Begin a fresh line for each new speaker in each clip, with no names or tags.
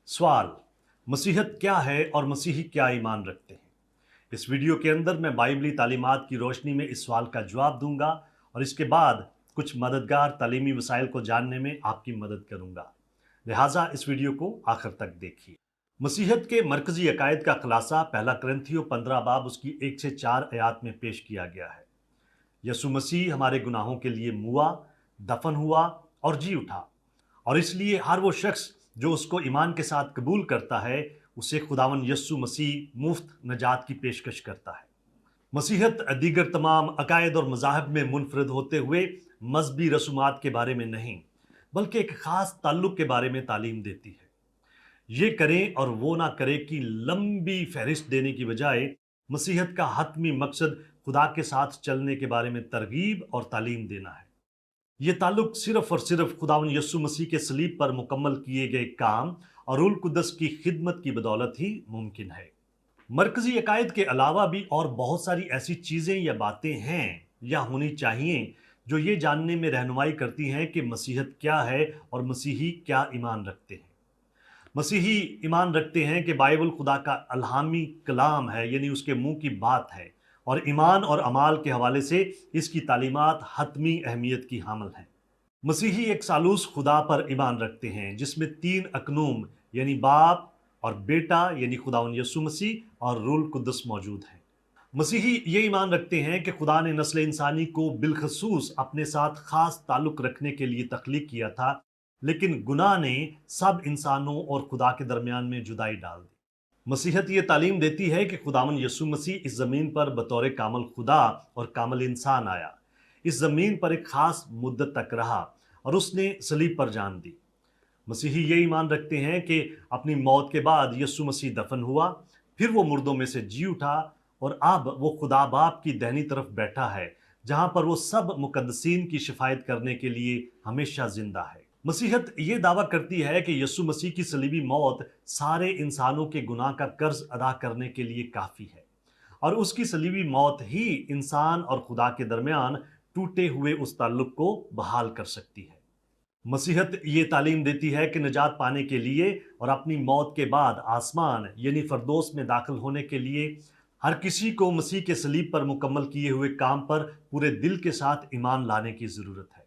सवाल: मसीहत क्या है और मसीही क्या ईमान रखते हैं? इस वीडियो के अंदर मैं बाइबली तालीमात की रोशनी में इस सवाल का जवाब दूंगा और इसके बाद कुछ मददगार तालीमी वसाइल को जानने में आपकी मदद करूंगा। लिहाजा इस वीडियो को आखिर तक देखिए। मसीहत के मरकजी अकायद का खुलासा पहला करंथियों 15 बाब उसकी 1 से 4 आयात में पेश किया गया है। यसु मसीह हमारे गुनाहों के लिए मुआ, दफन हुआ और जी उठा, और इसलिए हर वो शख्स जो उसको ईमान के साथ कबूल करता है उसे खुदावन यसु मसीह मुफ्त नजात की पेशकश करता है। मसीहत दीगर तमाम अकायद और मज़ाहब में मुनफरद होते हुए मजहबी रसूमात के बारे में नहीं बल्कि एक ख़ास ताल्लुक़ के बारे में तालीम देती है। ये करें और वो ना करें की लंबी फहरिस्त देने की बजाय मसीहत का हतमी मकसद खुदा के साथ चलने के बारे में तरगीब और तालीम देना है। ये ताल्लुक सिर्फ और सिर्फ खुदावन यसु मसीह के सलीब पर मुकम्मल किए गए काम और रूह कुद्दस की खिदमत की बदौलत ही मुमकिन है। मरकजी अकायद के अलावा भी और बहुत सारी ऐसी चीज़ें या बातें हैं या होनी चाहिए जो ये जानने में रहनुमाई करती हैं कि मसीहत क्या है और मसीही क्या ईमान रखते हैं। मसीही ईमान रखते हैं कि बाइबल खुदा का अल्हामी कलाम है, यानी उसके मुंह की बात है, और ईमान और अमाल के हवाले से इसकी तालीमात हतमी अहमियत की हामिल हैं। मसीही एक सालूस खुदा पर ईमान रखते हैं जिसमें 3 अकनूम यानी बाप और बेटा यानी खुदावन यसु मसीह और रूह कुद्दस मौजूद हैं। मसीही ये ईमान रखते हैं कि खुदा ने नस्ल इंसानी को बिलखसूस अपने साथ ख़ास ताल्लुक़ रखने के लिए तख्लीक किया था, लेकिन गुनाह ने सब इंसानों और खुदा के दरमियान में जुदाई डाल दी। मसीहत ये तालीम देती है कि खुदावन यसु मसीह इस ज़मीन पर बतौर कामल खुदा और कामल इंसान आया, इस ज़मीन पर एक ख़ास मुद्दत तक रहा और उसने सलीब पर जान दी। मसीही ये ईमान रखते हैं कि अपनी मौत के बाद यसु मसीह दफन हुआ, फिर वो मुर्दों में से जी उठा और अब वो खुदा बाप की दाहिनी तरफ बैठा है, जहाँ पर वो सब मुकद्दसीन की शिफायत करने के लिए हमेशा जिंदा है। मसीहत ये दावा करती है कि यसु मसीह की सलीबी मौत सारे इंसानों के गुनाह का कर्ज अदा करने के लिए काफ़ी है, और उसकी सलीबी मौत ही इंसान और खुदा के दरमियान टूटे हुए उस ताल्लुक़ को बहाल कर सकती है। मसीहत ये तालीम देती है कि निजात पाने के लिए और अपनी मौत के बाद आसमान यानी फरदौस में दाखिल होने के लिए हर किसी को मसीह के सलीब पर मुकम्मल किए हुए काम पर पूरे दिल के साथ ईमान लाने की ज़रूरत है।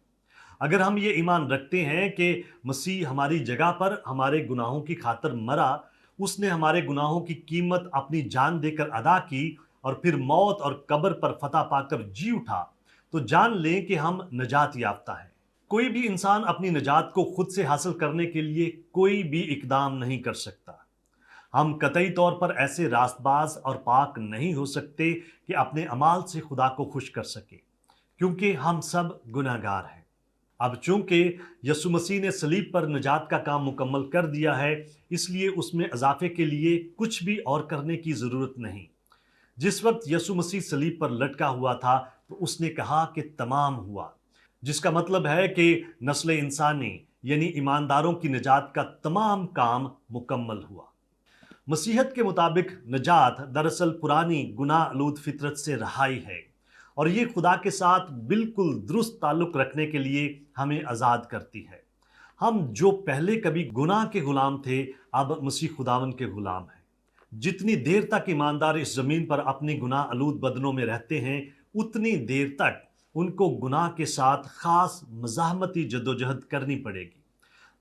अगर हम ये ईमान रखते हैं कि मसीह हमारी जगह पर हमारे गुनाहों की खातिर मरा, उसने हमारे गुनाहों की कीमत अपनी जान देकर अदा की और फिर मौत और कब्र पर फतह पाकर जी उठा, तो जान लें कि हम नजात याफ्ता हैं। कोई भी इंसान अपनी नजात को खुद से हासिल करने के लिए कोई भी इकदाम नहीं कर सकता। हम कतई तौर पर ऐसे रास्तबाज और पाक नहीं हो सकते कि अपने अमाल से खुदा को खुश कर सके, क्योंकि हम सब गुनाहगार हैं। अब चूंकि यसु मसीह ने सलीब पर निजात का काम मुकम्मल कर दिया है, इसलिए उसमें इजाफे के लिए कुछ भी और करने की ज़रूरत नहीं। जिस वक्त यसु मसीह सलीब पर लटका हुआ था तो उसने कहा कि तमाम हुआ, जिसका मतलब है कि नस्ल इंसानी यानी ईमानदारों की निजात का तमाम काम मुकम्मल हुआ। मसीहत के मुताबिक निजात दरअसल पुरानी गुनाह आलूद फितरत से रहाई है, और ये खुदा के साथ बिल्कुल दुरुस्त ताल्लुक़ रखने के लिए हमें आज़ाद करती है। हम जो पहले कभी गुनाह के ग़ुलाम थे, अब मसीह खुदावन के ग़ुलाम हैं। जितनी देर तक ईमानदार इस ज़मीन पर अपनी गुनाह आलूद बदनों में रहते हैं, उतनी देर तक उनको गुनाह के साथ ख़ास मज़ाहमती जद्दोजहद करनी पड़ेगी।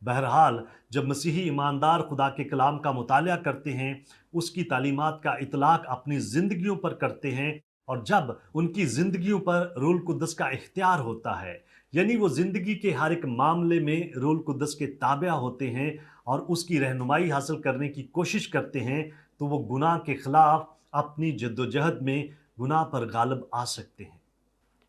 बहरहाल, जब मसीही ईमानदार खुदा के कलाम का मुतालिया करते हैं, उसकी तालीमात का इतलाक़ अपनी ज़िंदगियों पर करते हैं, और जब उनकी ज़िंदगियों पर रूह कुद्दस का इख्तियार होता है, यानी वो ज़िंदगी के हर एक मामले में रूह कुद्दस के ताबिया होते हैं और उसकी रहनुमाई हासिल करने की कोशिश करते हैं, तो वो गुनाह के ख़िलाफ़ अपनी जद्दोजहद में गुनाह पर गालिब आ सकते हैं।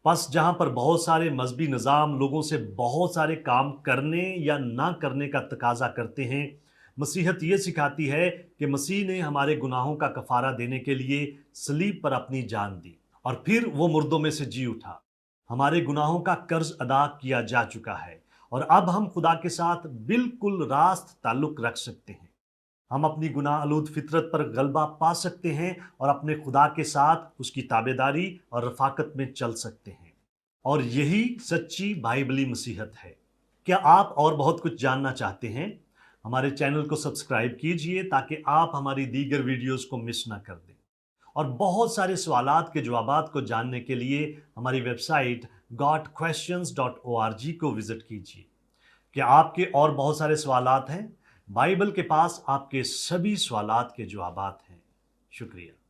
बस जहाँ पर बहुत सारे मजहबी निज़ाम लोगों से बहुत सारे काम करने या ना करने का तकाजा करते हैं, मसीहत ये सिखाती है कि मसीह ने हमारे गुनाहों का कफ़ारा देने के लिए सलीब पर अपनी जान दी और फिर वो मुर्दों में से जी उठा। हमारे गुनाहों का कर्ज अदा किया जा चुका है और अब हम खुदा के साथ बिल्कुल रास्त ताल्लुक़ रख सकते हैं। हम अपनी गुनाह आलूद फितरत पर गलबा पा सकते हैं और अपने खुदा के साथ उसकी ताबेदारी और रफ़ाकत में चल सकते हैं, और यही सच्ची बाइबली मसीहत है। क्या आप और बहुत कुछ जानना चाहते हैं? हमारे चैनल को सब्सक्राइब कीजिए ताकि आप हमारी दीगर वीडियोस को मिस ना कर दें। और बहुत सारे सवालात के जवाबात को जानने के लिए हमारी वेबसाइट gotquestions.org को विजिट कीजिए। क्या आपके और बहुत सारे सवालात हैं? बाइबल के पास आपके सभी सवालात के जवाबात हैं। शुक्रिया।